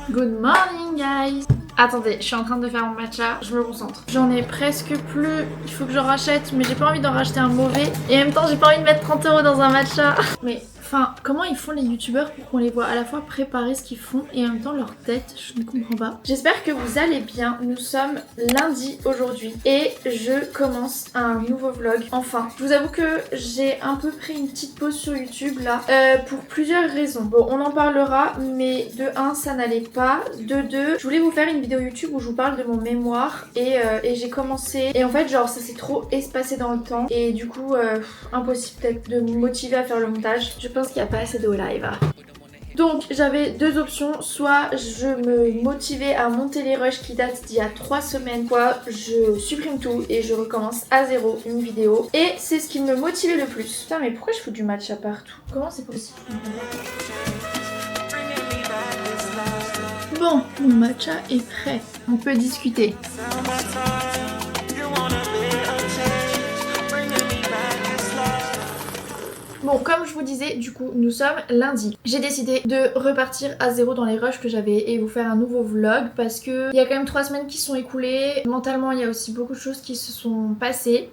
Good morning guys. Attendez, je suis en train de faire mon matcha, je me concentre. J'en ai presque plus, il faut que j'en rachète, mais j'ai pas envie d'en racheter un mauvais. Et en même temps, j'ai pas envie de mettre 30 € dans un matcha. Mais enfin, comment ils font les youtubeurs pour qu'on les voit à la fois préparer ce qu'ils font et en même temps leur tête, je ne comprends pas. J'espère que vous allez bien, nous sommes lundi aujourd'hui et je commence un nouveau vlog, enfin. Je vous avoue que j'ai un peu pris une petite pause sur YouTube là, pour plusieurs raisons. Bon, on en parlera, mais de 1, ça n'allait pas. De 2, je voulais vous faire une vidéo YouTube où je vous parle de mon mémoire et j'ai commencé. Et en fait, genre, ça s'est trop espacé dans le temps et du coup, impossible peut-être de me motiver à faire le montage. Je pense qu'il n'y a pas assez de live. Donc j'avais deux options, soit je me motivais à monter les rushs qui datent d'il y a 3 semaines, soit je supprime tout et je recommence à zéro une vidéo. Et c'est ce qui me motivait le plus. Putain mais pourquoi je fous du matcha partout? Comment c'est possible? Bon, mon matcha est prêt, on peut discuter. Bon, comme je vous disais, du coup, nous sommes lundi. J'ai décidé de repartir à zéro dans les rushs que j'avais et vous faire un nouveau vlog parce que il y a quand même 3 semaines qui sont écoulées. Mentalement, il y a aussi beaucoup de choses qui se sont passées.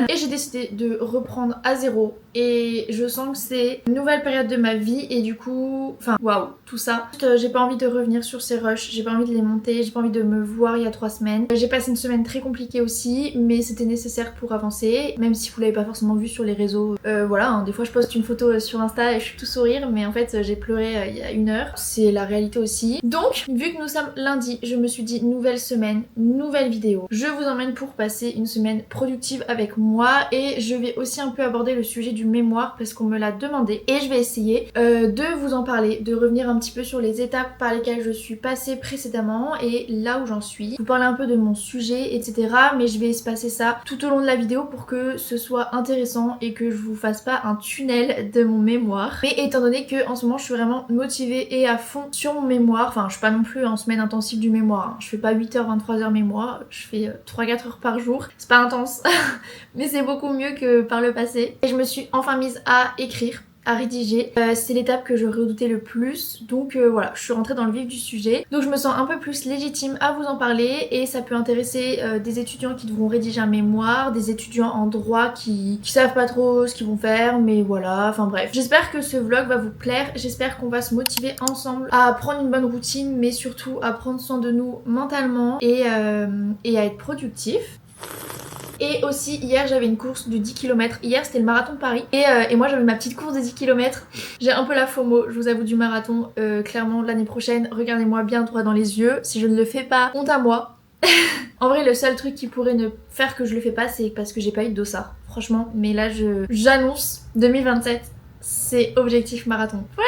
Et j'ai décidé de reprendre à zéro. Et je sens que c'est une nouvelle période de ma vie et du coup, enfin, waouh, tout ça. J'ai pas envie de revenir sur ces rushs, j'ai pas envie de les monter, j'ai pas envie de me voir il y a 3 semaines. J'ai passé une semaine très compliquée aussi, mais c'était nécessaire pour avancer, même si vous l'avez pas forcément vu sur les réseaux. Voilà, hein, des fois je poste une photo sur Insta et je suis tout sourire, mais en fait j'ai pleuré il y a 1 heure. C'est la réalité aussi. Donc, vu que nous sommes lundi, je me suis dit nouvelle semaine, nouvelle vidéo. Je vous emmène pour passer une semaine productive avec moi et je vais aussi un peu aborder le sujet du mémoire parce qu'on me l'a demandé et je vais essayer de vous en parler, de revenir un petit peu sur les étapes par lesquelles je suis passée précédemment et là où j'en suis. Vous parler un peu de mon sujet, etc. Mais je vais espacer ça tout au long de la vidéo pour que ce soit intéressant et que je vous fasse pas un tunnel de mon mémoire. Mais étant donné que en ce moment je suis vraiment motivée et à fond sur mon mémoire, enfin je suis pas non plus en semaine intensive du mémoire, hein. Je fais pas 8h, 23h mémoire, je fais 3-4 heures par jour. C'est pas intense, mais c'est beaucoup mieux que par le passé. Et je me suis enfin mise à écrire, à rédiger. C'est l'étape que je redoutais le plus, donc voilà, je suis rentrée dans le vif du sujet. Donc je me sens un peu plus légitime à vous en parler et ça peut intéresser des étudiants qui devront rédiger un mémoire, des étudiants en droit qui savent pas trop ce qu'ils vont faire, mais voilà, enfin bref. J'espère que ce vlog va vous plaire, j'espère qu'on va se motiver ensemble à prendre une bonne routine, mais surtout à prendre soin de nous mentalement et à être productif. Et aussi hier j'avais une course de 10 km, hier c'était le marathon de Paris et moi j'avais ma petite course de 10 km. J'ai un peu la FOMO, je vous avoue, du marathon. Clairement l'année prochaine, regardez-moi bien droit dans les yeux, si je ne le fais pas, honte à moi. En vrai le seul truc qui pourrait ne faire que je le fais pas c'est parce que j'ai pas eu de dossard, franchement. Mais là j'annonce 2027, c'est objectif marathon. Voilà.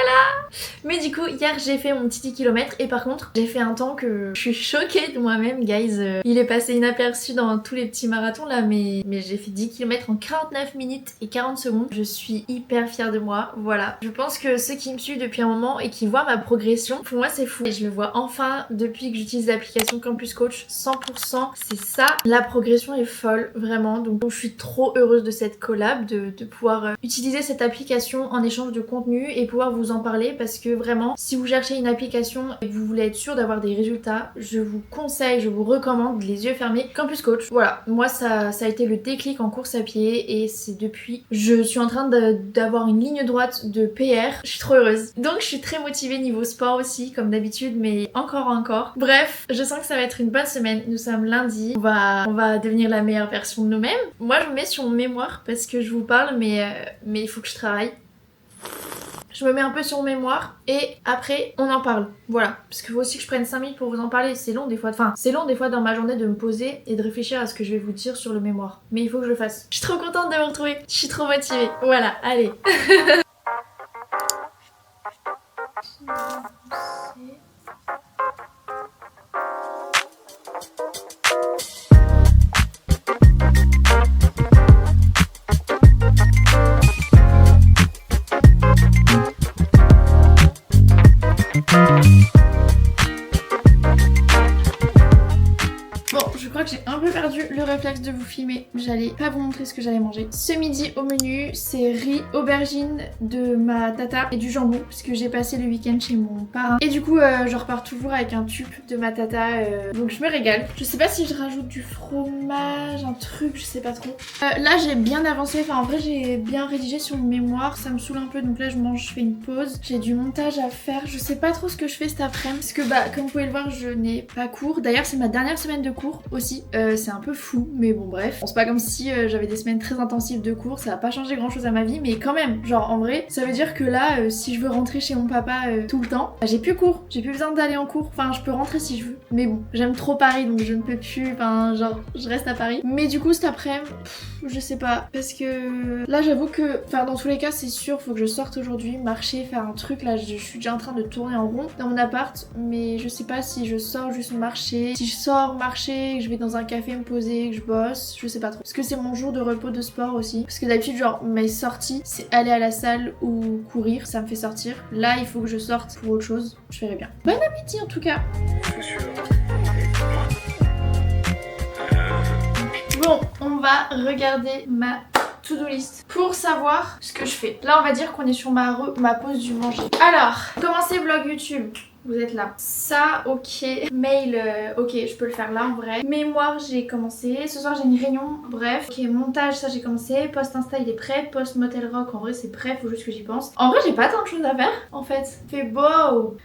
Mais du coup hier j'ai fait mon petit 10 km et par contre j'ai fait un temps que je suis choquée de moi-même guys. Il est passé inaperçu dans tous les petits marathons là, mais j'ai fait 10 km en 49 minutes et 40 secondes. Je suis hyper fière de moi, voilà. Je pense que ceux qui me suivent depuis un moment et qui voient ma progression, pour moi c'est fou. Et je le vois enfin depuis que j'utilise l'application Campus Coach 100%. C'est ça, la progression est folle vraiment. Donc je suis trop heureuse de cette collab, de pouvoir utiliser cette application en échange de contenu et pouvoir vous en parler parce que vraiment si vous cherchez une application et que vous voulez être sûr d'avoir des résultats, je vous conseille, je vous recommande les yeux fermés Campus Coach. Voilà, moi ça a été le déclic en course à pied et c'est depuis je suis en train d'avoir une ligne droite de PR. Je suis trop heureuse. Donc je suis très motivée niveau sport aussi comme d'habitude, mais encore. Bref, je sens que ça va être une bonne semaine. Nous sommes lundi, on va devenir la meilleure version de nous-mêmes. Moi je me mets sur mon mémoire parce que je vous parle mais il faut que je travaille. Je me mets un peu sur mon mémoire et après on en parle. Voilà. Parce qu'il faut aussi que je prenne 5 minutes pour vous en parler. C'est long des fois. Enfin, c'est long des fois dans ma journée de me poser et de réfléchir à ce que je vais vous dire sur le mémoire. Mais il faut que je le fasse. Je suis trop contente de vous retrouver. Je suis trop motivée. Voilà, allez. de vous filmer, j'allais pas vous montrer ce que j'allais manger. Ce midi au menu, c'est riz, aubergine de ma tata et du jambon parce que j'ai passé le week-end chez mon parrain. Et du coup, je repars toujours avec un tube de ma tata, donc je me régale. Je sais pas si je rajoute du fromage, un truc, je sais pas trop. Là, j'ai bien avancé, enfin en vrai, j'ai bien rédigé sur mon mémoire, ça me saoule un peu, donc là je mange, je fais une pause. J'ai du montage à faire, je sais pas trop ce que je fais cet après-midi parce que bah comme vous pouvez le voir, je n'ai pas cours. D'ailleurs, c'est ma dernière semaine de cours aussi. C'est un peu fou, mais bon bref. Bon, c'est pas comme si j'avais des semaines très intensives de cours, ça va pas changer grand chose à ma vie, mais quand même, genre en vrai, ça veut dire que là, si je veux rentrer chez mon papa tout le temps, bah, j'ai plus cours, j'ai plus besoin d'aller en cours. Enfin, je peux rentrer si je veux, mais bon, j'aime trop Paris, donc je ne peux plus, enfin genre, je reste à Paris. Mais du coup, cet après-midi, je sais pas, parce que là, j'avoue que, enfin dans tous les cas, c'est sûr, faut que je sorte aujourd'hui, marcher, faire un truc. Là, je suis déjà en train de tourner en rond dans mon appart, mais je sais pas si je sors juste marcher, si je sors marcher, que je vais dans un café me poser, que je bosse, je sais pas trop. Parce que c'est mon jour de repos de sport aussi. Parce que d'habitude, genre, mes sorties, c'est aller à la salle ou courir, ça me fait sortir. Là, il faut que je sorte pour autre chose, je verrai bien. Bon appétit en tout cas. Bon, on va regarder ma to-do list pour savoir ce que je fais. Là, on va dire qu'on est sur ma pause du manger. Alors, commencer vlog YouTube. Vous êtes là. Ça, ok. Mail, ok, je peux le faire là en vrai. Mémoire, j'ai commencé. Ce soir, j'ai une réunion. Bref. Ok, montage, ça, j'ai commencé. Post Insta, il est prêt. Post Motel Rock, en vrai, c'est prêt. Faut juste que j'y pense. En vrai, j'ai pas tant de choses à faire, en fait. Fait beau.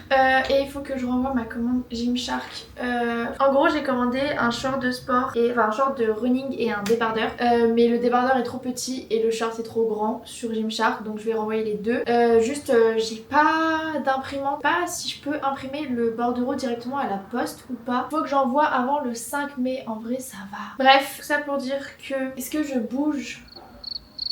Et il faut que je renvoie ma commande Gymshark. En gros, j'ai commandé un short de sport, enfin un short de running et un débardeur. Mais le débardeur est trop petit et le short est trop grand sur Gymshark, donc je vais renvoyer les deux. J'ai pas d'imprimante. Pas si je peux imprimer le bordereau directement à la poste ou pas. Faut que j'envoie avant le 5 mai. En vrai, ça va. Bref, tout ça pour dire que est-ce que je bouge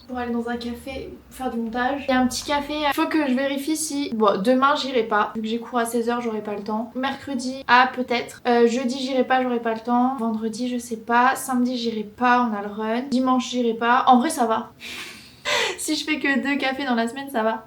pour aller dans un café faire du montage? Il y a un petit café, faut que je vérifie si... Bon, demain j'irai pas, vu que j'ai cours à 16h, j'aurai pas le temps. Mercredi, peut-être. Jeudi j'irai pas, j'aurai pas le temps. Vendredi je sais pas. Samedi j'irai pas, on a le run. Dimanche j'irai pas. En vrai ça va. Si je fais que 2 cafés dans la semaine, ça va.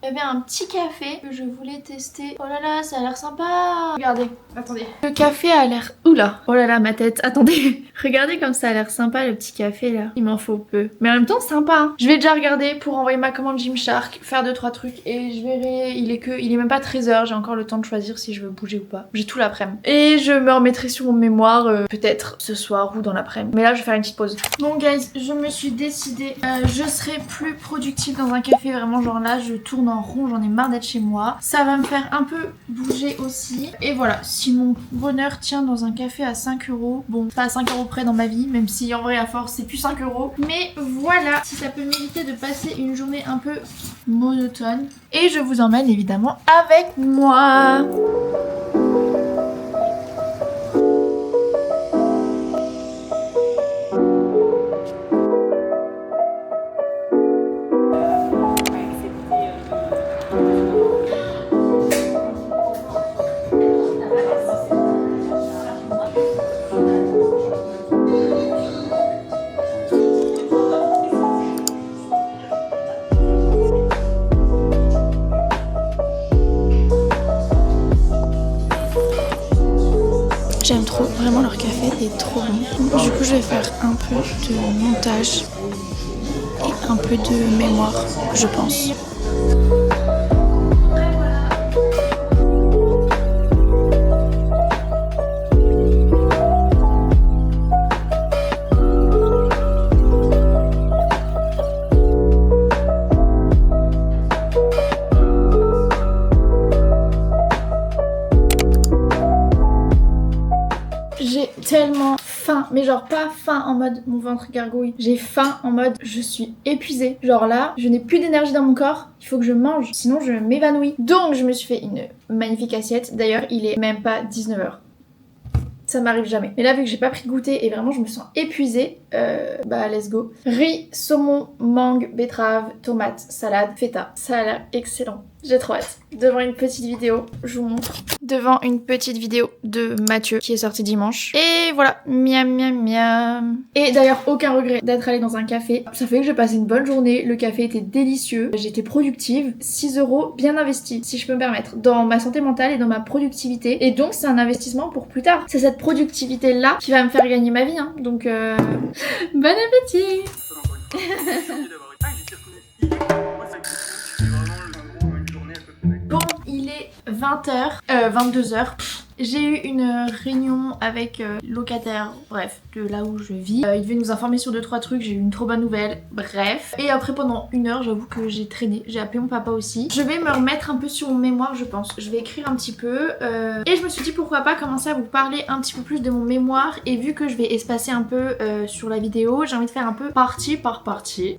Il y avait un petit café que je voulais tester. Oh là là, ça a l'air sympa. Regardez, attendez. Le café a l'air... Oula. Oh là là, ma tête. Attendez. Regardez comme ça a l'air sympa le petit café là. Il m'en faut peu. Mais en même temps, sympa. Hein. Je vais déjà regarder pour envoyer ma commande Gymshark, faire 2-3 trucs et je verrai. Il est même pas 13h. J'ai encore le temps de choisir si je veux bouger ou pas. J'ai tout l'après-midi. Et je me remettrai sur mon mémoire peut-être ce soir ou dans l'après-midi. Mais là, je vais faire une petite pause. Bon, guys, je me suis décidée. Je serai plus productive dans un café. Vraiment, genre là, je tourne en rond, j'en ai marre d'être chez moi. Ça va me faire un peu bouger aussi. Et voilà, si mon bonheur tient dans un café à 5 €, bon, pas à 5 € près dans ma vie, même si en vrai à force c'est plus 5 €. Mais voilà, si ça peut m'éviter de passer une journée un peu monotone. Et je vous emmène évidemment avec moi. J'aime trop, vraiment leur café est trop bon. Du coup je vais faire un peu de montage et un peu de mémoire, je pense. J'ai tellement faim, mais genre pas faim en mode mon ventre gargouille, j'ai faim en mode je suis épuisée. Genre là, je n'ai plus d'énergie dans mon corps, il faut que je mange, sinon je m'évanouis. Donc je me suis fait une magnifique assiette, d'ailleurs il est même pas 19h. Ça m'arrive jamais. Mais là, vu que j'ai pas pris de goûter et vraiment je me sens épuisée, bah let's go. Riz, saumon, mangue, betterave, tomate, salade, feta. Ça a l'air excellent. J'ai trop hâte. Devant une petite vidéo, je vous montre. Devant une petite vidéo de Mathieu qui est sortie dimanche. Et voilà, miam miam miam. Et d'ailleurs, aucun regret d'être allée dans un café. Ça fait que j'ai passé une bonne journée, le café était délicieux, j'étais productive. 6 € bien investis, si je peux me permettre, dans ma santé mentale et dans ma productivité. Et donc c'est un investissement pour plus tard. C'est cette productivité là qui va me faire gagner ma vie, hein. Donc bon appétit. Bon, il est 20h, 22h. J'ai eu une réunion avec locataire, bref, de là où je vis. Il devait nous informer sur 2-3 trucs, j'ai eu une trop bonne nouvelle, bref. Et après pendant 1 heure, j'avoue que j'ai traîné, j'ai appelé mon papa aussi. Je vais me remettre un peu sur mon mémoire, je pense. Je vais écrire un petit peu. Et je me suis dit pourquoi pas commencer à vous parler un petit peu plus de mon mémoire. Et vu que je vais espacer un peu sur la vidéo, j'ai envie de faire un peu partie par partie.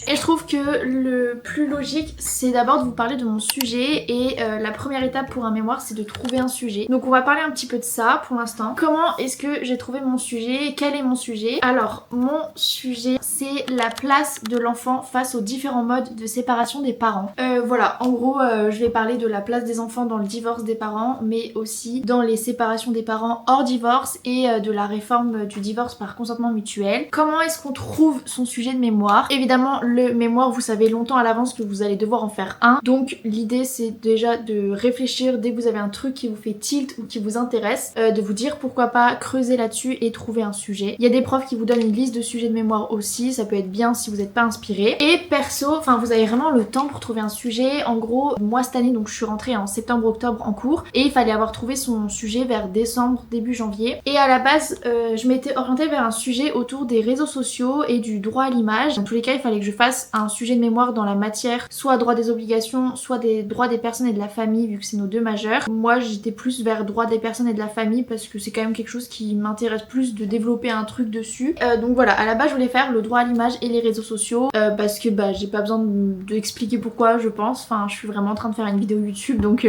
Et je trouve que le plus logique, c'est d'abord de vous parler de mon sujet. Et la première étape pour un mémoire, c'est de trouver un sujet. Donc on va parler un petit peu de ça pour l'instant. Comment est-ce que j'ai trouvé mon sujet? Quel est mon sujet? Alors, mon sujet, c'est la place de l'enfant face aux différents modes de séparation des parents. Voilà, en gros, je vais parler de la place des enfants dans le divorce des parents, mais aussi dans les séparations des parents hors divorce et de la réforme du divorce par consentement mutuel. Comment est-ce qu'on trouve son sujet de mémoire? Évidemment, le mémoire, vous savez longtemps à l'avance que vous allez devoir en faire un. Donc l'idée, c'est déjà de réfléchir dès que vous avez un truc qui vous fait tilt ou qui vous intéresse, de vous dire pourquoi pas creuser là-dessus et trouver un sujet. Il y a des profs qui vous donnent une liste de sujets de mémoire aussi, ça peut être bien si vous n'êtes pas inspiré. Et perso, enfin vous avez vraiment le temps pour trouver un sujet. En gros, moi cette année, donc je suis rentrée en septembre-octobre en cours et il fallait avoir trouvé son sujet vers décembre, début janvier. Et à la base, je m'étais orientée vers un sujet autour des réseaux sociaux et du droit à l'image. Dans tous les cas, il fallait que je fasse un sujet de mémoire dans la matière, soit droit des obligations, soit des droits des personnes et de la famille, vu que c'est nos deux majeurs. Moi, j'étais plus vers droit des personnes et de la famille parce que c'est quand même quelque chose qui m'intéresse plus de développer un truc dessus. Donc voilà, à la base je voulais faire le droit à l'image et les réseaux sociaux parce que j'ai pas besoin d'expliquer pourquoi je pense. Enfin, je suis vraiment en train de faire une vidéo YouTube donc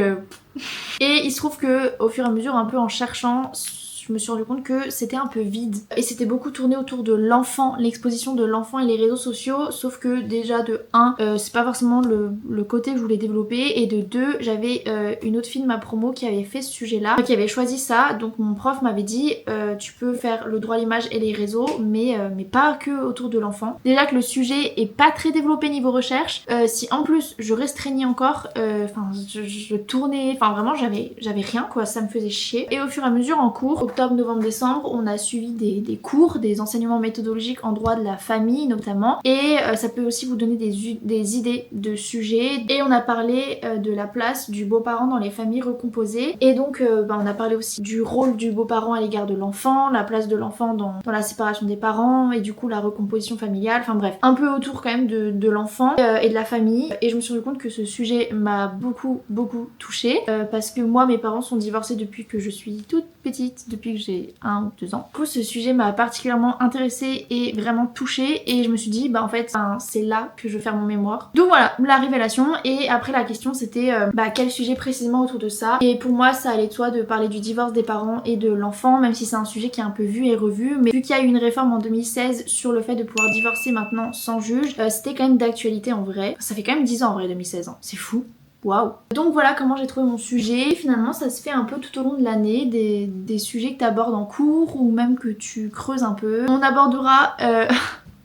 Et il se trouve que au fur et à mesure, un peu en cherchant, je me suis rendu compte que c'était un peu vide et c'était beaucoup tourné autour de l'enfant, l'exposition de l'enfant et les réseaux sociaux, sauf que déjà de 1, c'est pas forcément le côté que je voulais développer, et de 2, j'avais une autre fille de ma promo qui avait fait ce sujet là, qui avait choisi ça. Donc mon prof m'avait dit tu peux faire le droit à l'image et les réseaux, mais pas que autour de l'enfant. Déjà que le sujet est pas très développé niveau recherche, si en plus je restreignais encore, enfin je tournais, enfin vraiment j'avais rien quoi, ça me faisait chier. Et au fur et à mesure en cours, octobre, novembre, décembre, on a suivi des cours, des enseignements méthodologiques en droit de la famille notamment, et ça peut aussi vous donner des idées de sujets. Et on a parlé de la place du beau-parent dans les familles recomposées, et donc on a parlé aussi du rôle du beau-parent à l'égard de l'enfant, la place de l'enfant dans la séparation des parents, et du coup la recomposition familiale, enfin bref, un peu autour quand même de l'enfant et de la famille. Et je me suis rendu compte que ce sujet m'a beaucoup touchée, parce que moi mes parents sont divorcés depuis que je suis toute petite, depuis que j'ai 1 ou 2 ans. Du coup ce sujet m'a particulièrement intéressée et vraiment touchée, et je me suis dit en fait c'est là que je veux faire mon mémoire. Donc voilà, la révélation. Et après la question c'était quel sujet précisément autour de ça, et pour moi ça allait de soi de parler du divorce des parents et de l'enfant, même si c'est un sujet qui est un peu vu et revu, mais vu qu'il y a eu une réforme en 2016 sur le fait de pouvoir divorcer maintenant sans juge, c'était quand même d'actualité en vrai. Ça fait quand même 10 ans en vrai, 2016 ans, c'est fou. Waouh. Donc voilà comment j'ai trouvé mon sujet. Finalement ça se fait un peu tout au long de l'année, des sujets que tu abordes en cours ou même que tu creuses un peu. On abordera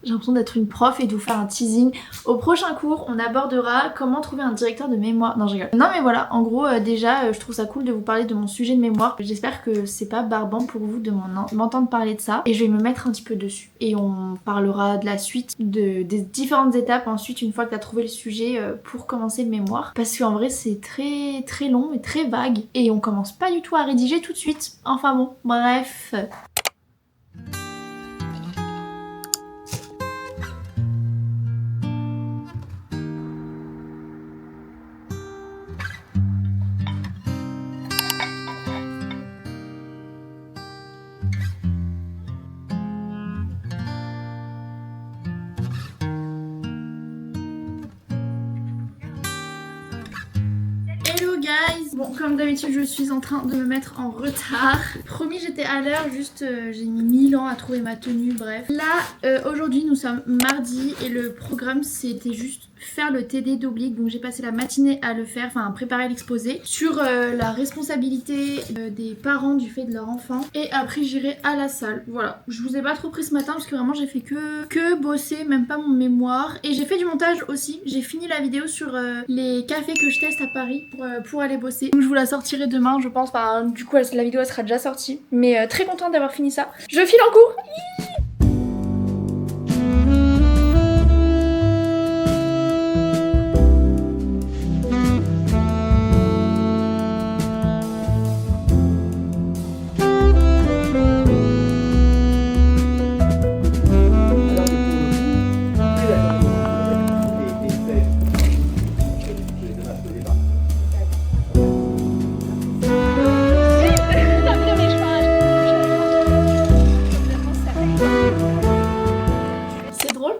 j'ai l'impression d'être une prof et de vous faire un teasing. Au prochain cours, on abordera comment trouver un directeur de mémoire. Non, je rigole. Non mais voilà, en gros déjà je trouve ça cool de vous parler de mon sujet de mémoire. J'espère que c'est pas barbant pour vous de m'entendre parler de ça, et je vais me mettre un petit peu dessus. Et on parlera de la suite, des différentes étapes ensuite une fois que t'as trouvé le sujet pour commencer le mémoire. Parce qu'en vrai c'est très long et très vague, et on commence pas du tout à rédiger tout de suite. Enfin bon, bref. Hello guys, Bon, comme d'habitude, je suis en train de me mettre en retard. Promis, j'étais à l'heure, juste j'ai mis 1000 ans à trouver ma tenue, bref. Là, aujourd'hui, nous sommes mardi et le programme, c'était juste faire le TD d'oblique. Donc j'ai passé la matinée à le faire, enfin à préparer l'exposé sur la responsabilité des parents du fait de leur enfant. Et après, j'irai à la salle. Voilà, je vous ai pas trop pris ce matin parce que vraiment j'ai fait que bosser, même pas mon mémoire. Et j'ai fait du montage aussi. J'ai fini la vidéo sur les cafés que je teste à Paris pour aller bosser. Donc je vous la sortirai demain, je pense. Enfin, du coup, la vidéo elle sera déjà sortie. Mais très contente d'avoir fini ça. Je file en cours.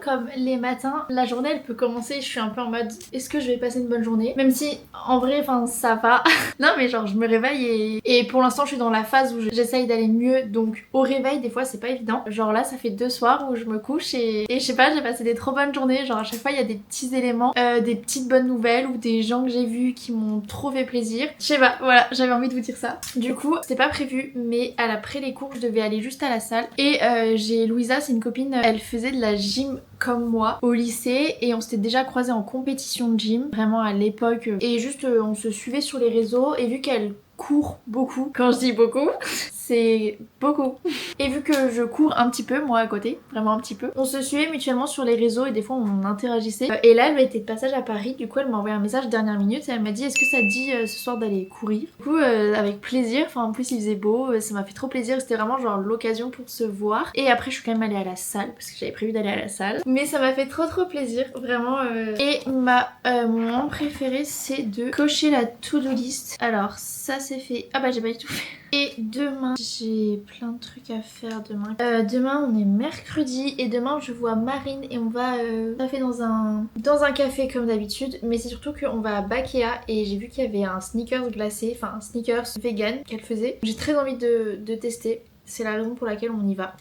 Comme les matins, la journée elle peut commencer, je suis un peu en mode est-ce que je vais passer une bonne journée, même si en vrai enfin ça va. Non mais genre je me réveille et pour l'instant je suis dans la phase où j'essaye d'aller mieux, donc au réveil des fois c'est pas évident. Genre là ça fait 2 soirs où je me couche et je sais pas, j'ai passé des trop bonnes journées, genre à chaque fois il y a des petits éléments, des petites bonnes nouvelles ou des gens que j'ai vus qui m'ont trop fait plaisir. Je sais pas, voilà, j'avais envie de vous dire ça. Du coup c'était pas prévu mais après les cours je devais aller juste à la salle et j'ai Louisa, c'est une copine, elle faisait de la gym comme moi au lycée et on s'était déjà croisés en compétition de gym vraiment à l'époque et juste on se suivait sur les réseaux et vu qu'elle court beaucoup, quand je dis beaucoup c'est beaucoup, et vu que je cours un petit peu moi à côté, vraiment un petit peu, on se suivait mutuellement sur les réseaux et des fois on interagissait et là elle était de passage à Paris, du coup elle m'a envoyé un message dernière minute et elle m'a dit est-ce que ça te dit ce soir d'aller courir. Du coup avec plaisir, enfin en plus il faisait beau, ça m'a fait trop plaisir, c'était vraiment genre l'occasion pour se voir. Et après je suis quand même allée à la salle parce que j'avais prévu d'aller à la salle, mais ça m'a fait trop plaisir vraiment et mon moment préféré c'est de cocher la to-do list. Alors ça c'est fait, ah bah j'ai pas du tout fait. Et demain, j'ai plein de trucs à faire demain. Demain, on est mercredi et demain, je vois Marine et on va taffer dans un café comme d'habitude. Mais c'est surtout qu'on va à Bakea et j'ai vu qu'il y avait un sneakers glacé, enfin un sneakers vegan qu'elle faisait. J'ai très envie de tester. C'est la raison pour laquelle on y va.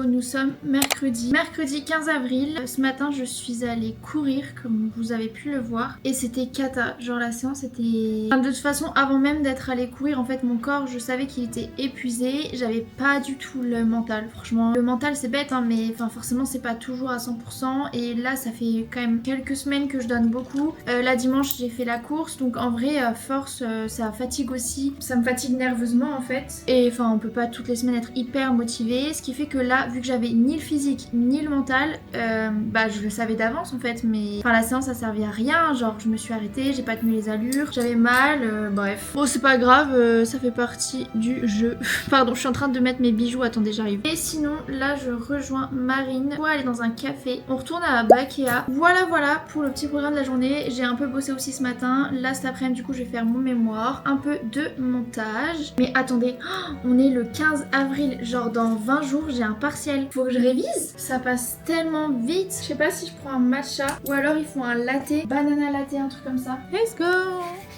Nous sommes mercredi 15 avril. Ce matin je suis allée courir comme vous avez pu le voir et c'était cata, genre la séance était... Enfin, de toute façon avant même d'être allée courir en fait mon corps je savais qu'il était épuisé, j'avais pas du tout le mental, franchement le mental c'est bête hein, mais enfin forcément c'est pas toujours à 100% et là ça fait quand même quelques semaines que je donne beaucoup. Là dimanche j'ai fait la course donc en vrai à force ça fatigue aussi, ça me fatigue nerveusement en fait et enfin on peut pas toutes les semaines être hyper motivé, ce qui fait que là vu que j'avais ni le physique ni le mental, bah je le savais d'avance en fait mais enfin la séance ça servait à rien, genre je me suis arrêtée, j'ai pas tenu les allures, j'avais mal, bref. Bon c'est pas grave, ça fait partie du jeu. Pardon, je suis en train de mettre mes bijoux, attendez j'arrive. Et sinon là je rejoins Marine pour aller dans un café, on retourne à Bakea. Voilà pour le petit programme de la journée, j'ai un peu bossé aussi ce matin, là cet après-midi du coup je vais faire mon mémoire, un peu de montage. Mais attendez, on est le 15 avril, genre dans 20 jours j'ai un partiel. Faut que je révise, ça passe tellement vite. Je sais pas si je prends un matcha ou alors ils font un latte, banana latte, un truc comme ça. Let's go.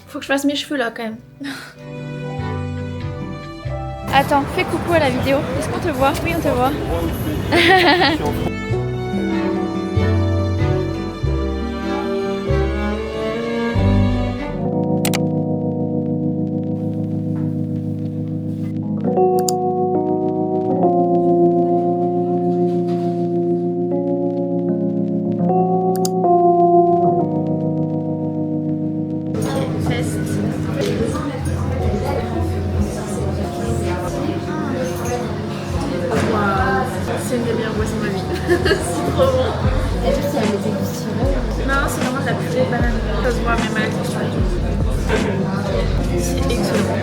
Faut que je fasse mes cheveux là quand même. Attends, fais coucou à la vidéo. Est-ce qu'on te voit? Oui, on te voit. C'est une des meilleures boissons de ma vie. C'est trop bon. Et puis, ça avait été gustée. Non, c'est vraiment de la purée de banane. Ça se voit même à la texture et tout. C'est excellent.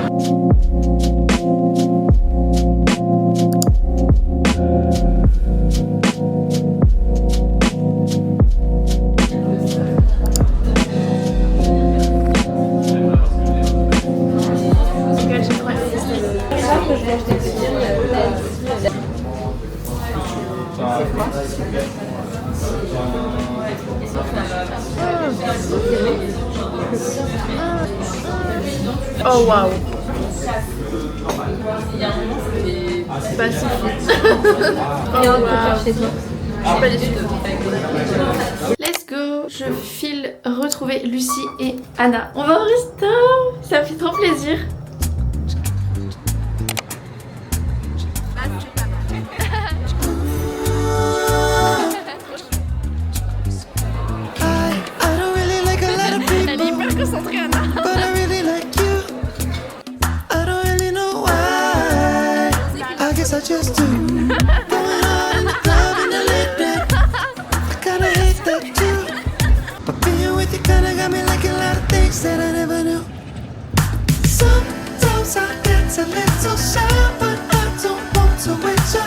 Oh waouh. Bah c'est fou. Oh wow. Je suis pas déçue. Let's go. Je file retrouver Lucie et Anna. On va au resto. Ça me fait trop plaisir. Elle est hyper concentrée, Anna. I just do. Going out in the club in the late night. I kinda hate that too. But being with you kinda got me liking a lot of things that I never knew. Sometimes I get a little shy, but I don't want to wait you.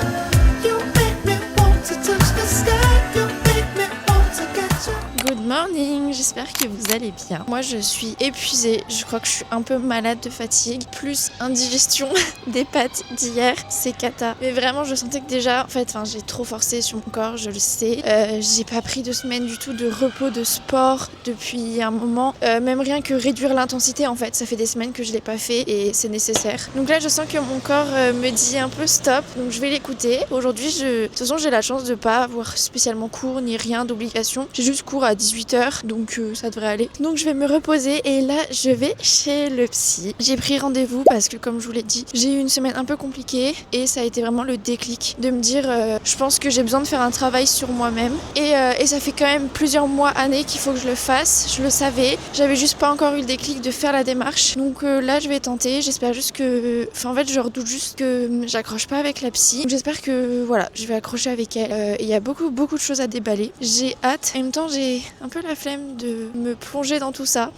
You make me want to touch the sky. You make me want to get you. Good morning, j'espère que vous allez bien. Moi je suis épuisée, je crois que je suis un peu malade de fatigue, plus indigestion des pâtes d'hier, c'est cata. Mais vraiment je sentais que déjà, en fait, j'ai trop forcé sur mon corps, je le sais. J'ai pas pris 2 semaines du tout de repos, de sport depuis un moment. Même rien que réduire l'intensité en fait, ça fait des semaines que je l'ai pas fait et c'est nécessaire. Donc là je sens que mon corps me dit un peu stop, donc je vais l'écouter. Aujourd'hui, de toute façon j'ai la chance de pas avoir spécialement cours ni rien d'obligation. J'ai juste cours à 18h, donc ça devrait aller. Donc je vais me reposer et là je vais chez le psy. J'ai pris rendez-vous parce que comme je vous l'ai dit, j'ai eu une semaine un peu compliquée et ça a été vraiment le déclic de me dire je pense que j'ai besoin de faire un travail sur moi-même et ça fait quand même plusieurs mois, années qu'il faut que je le fasse. Je le savais, j'avais juste pas encore eu le déclic de faire la démarche. Donc là je vais tenter, j'espère juste que... en fait je redoute juste que j'accroche pas avec la psy. Donc j'espère que voilà, je vais accrocher avec elle. Il y a beaucoup de choses à déballer. J'ai hâte. En même temps j'ai un peu la flemme de me plonger dans tout ça.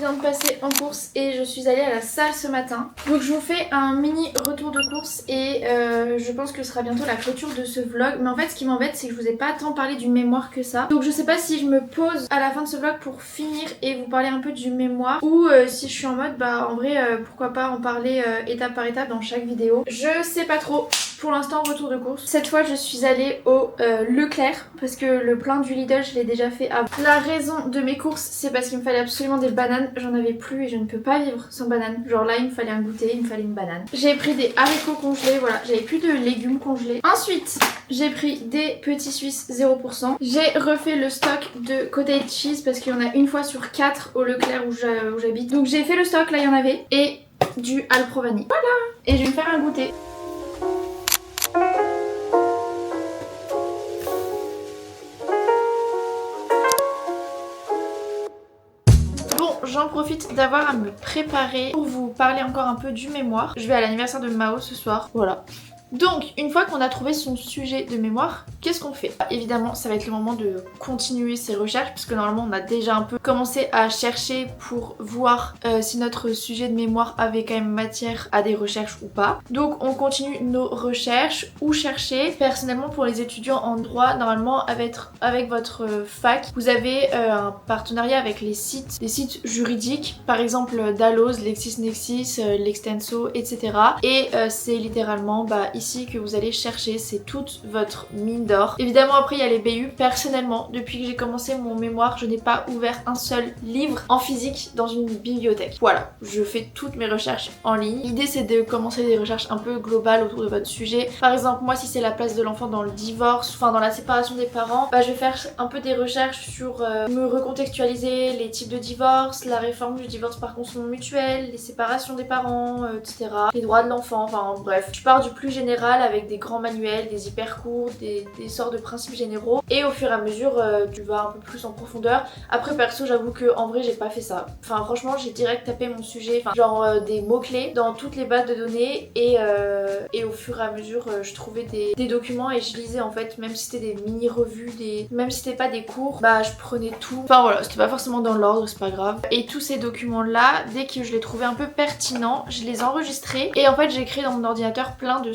De passer en course et je suis allée à la salle ce matin. Donc je vous fais un mini retour de course et je pense que ce sera bientôt la clôture de ce vlog. Mais en fait ce qui m'embête c'est que je vous ai pas tant parlé du mémoire que ça. Donc je sais pas si je me pose à la fin de ce vlog pour finir et vous parler un peu du mémoire ou si je suis en mode en vrai pourquoi pas en parler étape par étape dans chaque vidéo. Je sais pas trop. Pour l'instant retour de course. Cette fois je suis allée au Leclerc parce que le plein du Lidl je l'ai déjà fait avant. La raison de mes courses c'est parce qu'il me fallait absolument des bananes. J'en avais plus et je ne peux pas vivre sans bananes. Genre là il me fallait un goûter, il me fallait une banane. J'ai pris des haricots congelés, voilà, j'avais plus de légumes congelés. Ensuite j'ai pris des petits suisses 0%. J'ai refait le stock de cottage cheese parce qu'il y en a une fois sur 4 au Leclerc où j'habite. Donc j'ai fait le stock, là il y en avait. Et du Alprovani. Voilà. Et je vais me faire un goûter. J'en profite d'avoir à me préparer pour vous parler encore un peu du mémoire. Je vais à l'anniversaire de Mao ce soir, voilà. Donc, une fois qu'on a trouvé son sujet de mémoire, qu'est-ce qu'on fait? Évidemment, ça va être le moment de continuer ses recherches parce que normalement, on a déjà un peu commencé à chercher pour voir si notre sujet de mémoire avait quand même matière à des recherches ou pas. Donc, on continue nos recherches ou chercher. Personnellement, pour les étudiants en droit, normalement, avec votre fac, vous avez un partenariat avec les sites juridiques, par exemple Dalloz, LexisNexis, Lextenso, etc. Et c'est littéralement ici que vous allez chercher, c'est toute votre mine d'or. Évidemment après il y a les BU. Personnellement depuis que j'ai commencé mon mémoire je n'ai pas ouvert un seul livre en physique dans une bibliothèque. Voilà, je fais toutes mes recherches en ligne. L'idée c'est de commencer des recherches un peu globales autour de votre sujet. Par exemple moi si c'est la place de l'enfant dans le divorce, enfin dans la séparation des parents, je vais faire un peu des recherches sur me recontextualiser les types de divorce, la réforme du divorce par consentement mutuel, les séparations des parents, etc. Les droits de l'enfant, enfin bref. Je pars du plus général avec des grands manuels, des hyper courts, des des sortes de principes généraux et au fur et à mesure tu vas un peu plus en profondeur. Après perso j'avoue que en vrai j'ai pas fait ça. Enfin franchement j'ai direct tapé mon sujet, enfin genre des mots-clés dans toutes les bases de données et au fur et à mesure je trouvais des documents et je lisais en fait, même si c'était des mini-revues, même si c'était pas des cours, bah je prenais tout. Enfin voilà, c'était pas forcément dans l'ordre, c'est pas grave. Et tous ces documents là, dès que je les trouvais un peu pertinents, je les enregistrais et en fait j'ai créé dans mon ordinateur plein de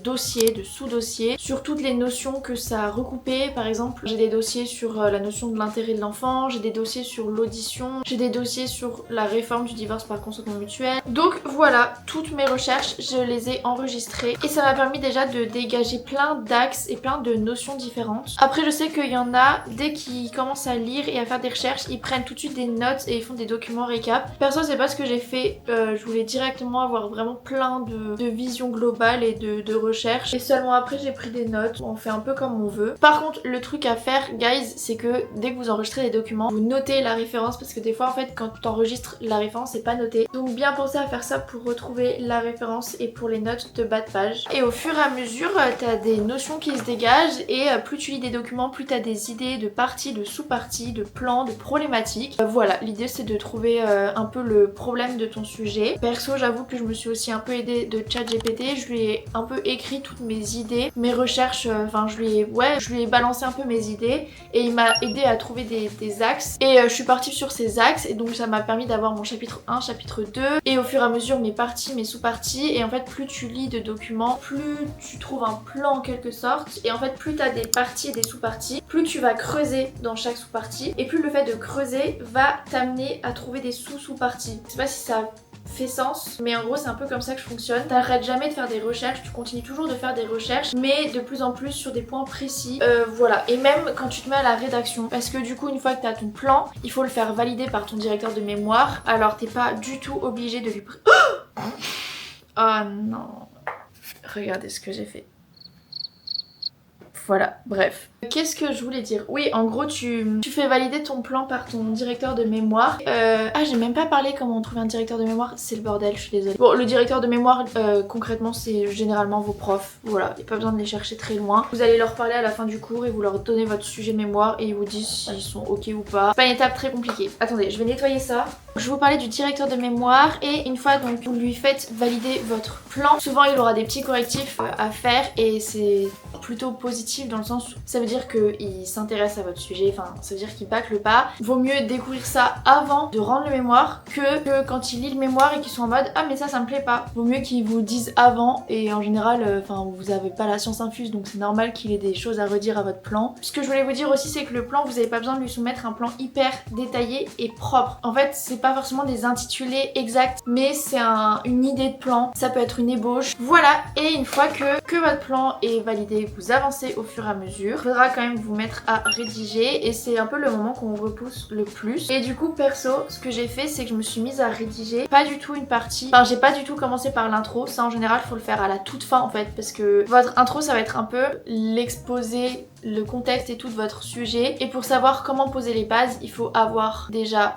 dossiers, de sous-dossiers sur toutes les notions que ça recoupait. Par exemple, j'ai des dossiers sur la notion de l'intérêt de l'enfant, j'ai des dossiers sur l'audition, j'ai des dossiers sur la réforme du divorce par consentement mutuel. Donc voilà, toutes mes recherches, je les ai enregistrées et ça m'a permis déjà de dégager plein d'axes et plein de notions différentes. Après je sais qu'il y en a, dès qu'ils commencent à lire et à faire des recherches, ils prennent tout de suite des notes et ils font des documents récap. Perso c'est pas ce que j'ai fait, je voulais directement avoir vraiment plein de visions globales et de recherches et seulement après j'ai pris des notes. On fait un peu comme on veut. Par contre le truc à faire guys, c'est que dès que vous enregistrez des documents, vous notez la référence parce que des fois en fait quand tu enregistres la référence c'est pas noté. Donc bien penser à faire ça pour retrouver la référence et pour les notes de bas de page. Et au fur et à mesure t'as des notions qui se dégagent et plus tu lis des documents, plus t'as des idées de parties, de sous-parties, de plans, de problématiques. Voilà, l'idée c'est de trouver un peu le problème de ton sujet. Perso j'avoue que je me suis aussi un peu aidée de ChatGPT, je lui ai un peu écrit toutes mes idées, mes recherches, enfin je lui ai balancé un peu mes idées et il m'a aidé à trouver des axes et je suis partie sur ces axes et donc ça m'a permis d'avoir mon chapitre 1, chapitre 2 et au fur et à mesure mes parties, mes sous-parties et en fait plus tu lis de documents, plus tu trouves un plan en quelque sorte et en fait plus t'as des parties et des sous-parties, plus tu vas creuser dans chaque sous-partie et plus le fait de creuser va t'amener à trouver des sous-sous-parties. Je sais pas si ça fait sens, mais en gros c'est un peu comme ça que je fonctionne. T'arrêtes jamais de faire des recherches, tu continues toujours de faire des recherches, mais de plus en plus sur des points précis. Voilà, et même quand tu te mets à la rédaction, parce que du coup une fois que t'as ton plan, il faut le faire valider par ton directeur de mémoire, alors t'es pas du tout obligé de lui... Oh non, regardez ce que j'ai fait. Voilà, bref. Qu'est-ce que je voulais dire? Oui, en gros, tu fais valider ton plan par ton directeur de mémoire. Ah, j'ai même pas parlé comment on trouve un directeur de mémoire. C'est le bordel, je suis désolée. Bon, le directeur de mémoire, concrètement, c'est généralement vos profs. Voilà, il n'y a pas besoin de les chercher très loin. Vous allez leur parler à la fin du cours et vous leur donnez votre sujet mémoire et ils vous disent s'ils sont ok ou pas. C'est pas une étape très compliquée. Attendez, je vais nettoyer ça. Je vais vous parler du directeur de mémoire et une fois donc vous lui faites valider votre plan, souvent il aura des petits correctifs à faire et c'est plutôt positif dans le sens où ça veut dire qu'il s'intéresse à votre sujet, enfin ça veut dire qu'il bâcle pas. Vaut mieux découvrir ça avant de rendre le mémoire que quand il lit le mémoire et qu'ils sont en mode ah mais ça me plaît pas. Vaut mieux qu'ils vous disent avant et en général enfin vous avez pas la science infuse donc c'est normal qu'il ait des choses à redire à votre plan. Ce que je voulais vous dire aussi c'est que le plan vous avez pas besoin de lui soumettre un plan hyper détaillé et propre. En fait c'est pas forcément des intitulés exacts mais c'est une idée de plan, ça peut être une ébauche. Voilà, et une fois que votre plan est validé, vous avancez au fur et à mesure. Il faudra quand même vous mettre à rédiger et c'est un peu le moment qu'on repousse le plus. Et du coup perso, ce que j'ai fait c'est que je me suis mise à rédiger pas du tout une partie, enfin j'ai pas du tout commencé par l'intro, ça en général faut le faire à la toute fin en fait parce que votre intro ça va être un peu l'exposé, le contexte et tout de votre sujet et pour savoir comment poser les bases il faut avoir déjà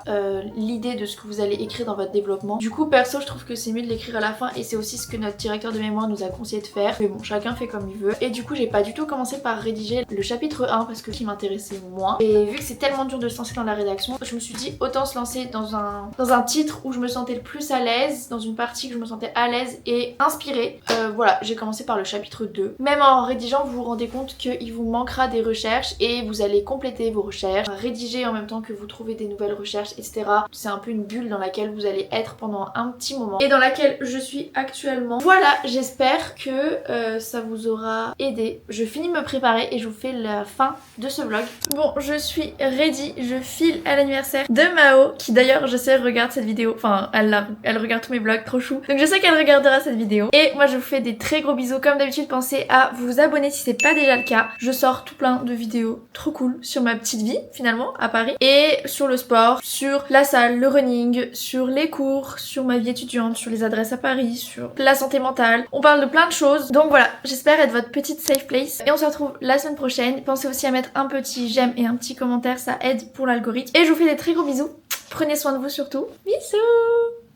l'idée de ce que vous allez écrire dans votre développement. Du coup perso je trouve que c'est mieux de l'écrire à la fin et c'est aussi ce que notre directeur de mémoire nous a conseillé de faire, mais bon chacun fait comme il veut. Et du coup j'ai pas du tout commencé par rédiger le chapitre 1 parce que qui m'intéressait moins et vu que c'est tellement dur de se lancer dans la rédaction, je me suis dit autant se lancer dans un titre où je me sentais le plus à l'aise, dans une partie que je me sentais à l'aise et inspirée. Voilà, j'ai commencé par le chapitre 2. Même en rédigeant vous vous rendez compte qu'il vous manquera des recherches et vous allez compléter vos recherches, rédiger en même temps que vous trouvez des nouvelles recherches, etc. C'est un peu une bulle dans laquelle vous allez être pendant un petit moment et dans laquelle je suis actuellement. Voilà, j'espère que ça vous aura aidé. Je finis de me préparer et je vous fais la fin de ce vlog. Bon, je suis ready, je file à l'anniversaire de Mao qui d'ailleurs je sais regarde cette vidéo, enfin elle regarde tous mes vlogs, trop chou. Donc je sais qu'elle regardera cette vidéo et moi je vous fais des très gros bisous. Comme d'habitude pensez à vous abonner si c'est pas déjà le cas. Je sors tout plein de vidéos trop cool sur ma petite vie finalement à Paris et sur le sport, sur la salle, le running, sur les cours, sur ma vie étudiante, sur les adresses à Paris, sur la santé mentale. On parle de plein de choses. Donc voilà, j'espère être votre petite safe place et on se retrouve la semaine prochaine. Pensez aussi à mettre un petit j'aime et un petit commentaire, ça aide pour l'algorithme. Et je vous fais des très gros bisous. Prenez soin de vous surtout. Bisous!